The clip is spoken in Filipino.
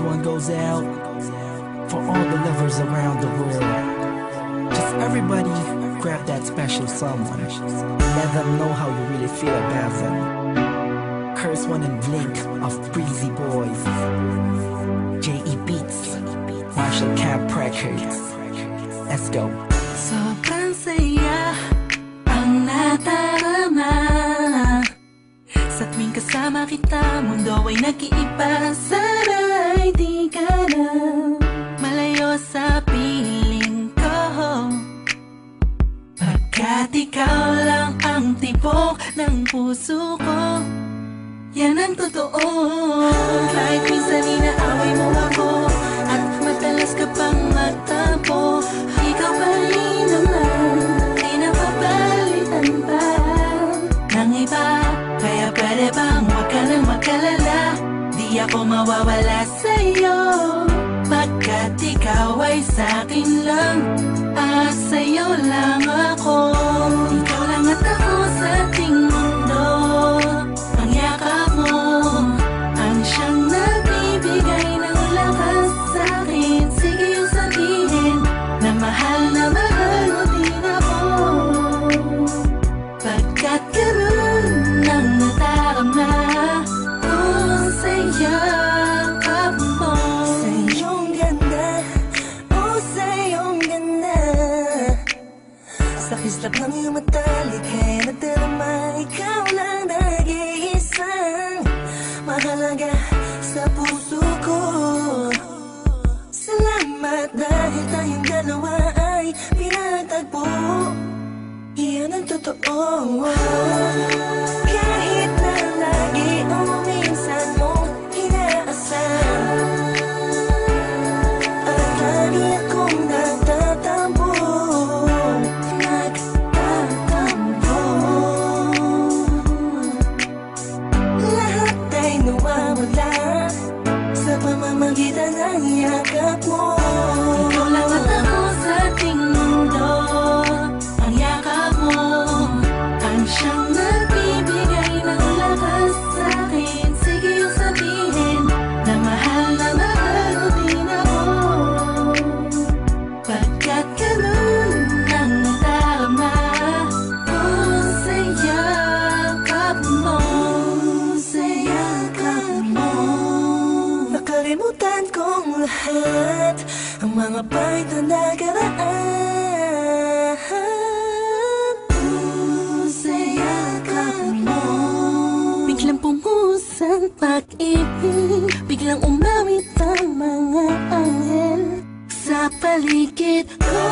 This one goes out for all the lovers around the world. Just everybody grab that special someone. Let them know how you really feel about them. Curse One and Blink of Breezy Boys, J.E. Beats, Marshall Camp Records. Let's go. Sobrang saya ang natarama sa tuwing kasama kita. Mundo ay nag-iiba, sana'y di ka na malayo sa piling ko, pagkat ikaw lang ang tibok ng puso ko. Yan ang totoo. Kahit minsan inaaway mo ako at madalas ka pang magtampo, ikaw pa rin naman, di napapalitan pa ng iba. Kaya pwede bang wag ka nang mag-alala, di ako mawawala sa'yo, pagkat ikaw ay sa'kin lang, sa'yo lang ako. Ikaw lang at ako sa ating mundo. Ang yakap mo ang siyang nagbibigay ng lakas sa'kin. Sige yung sabihin na mahal mo din ako, pagkat karoon ng natarama ko sa yakap mo. Sa iyong ganda, sa iyong ganda, sa kislap ng iyong mata, likha'y nadarama. Ikaw lang nag-iisang mahalaga sa puso ko. Salamat dahil tayong dalawa ay pinagtagpo. Iyan ang totoo. Kahit na lagi o minsan mong inaasahan, at lagi akong nagtatampo. Lahat ay nawawala sa pamamagitan ng yakap mo. Ikaw lang at ako sa ating mundo. Ang yakap mo ang siyang nagbibigay ng lakas sa'kin. Sige yung sabihin na mahal mo din ako, pagkat ganun ang nadarama ko sa yakap mo. Sa yakap mo, nakalimutan kong lahat ang mga pahit na nakaraan. Sa yakap mo, biglang pumuhos ang pag-ibig, biglang umawit ang mga anghel sa paligid ko.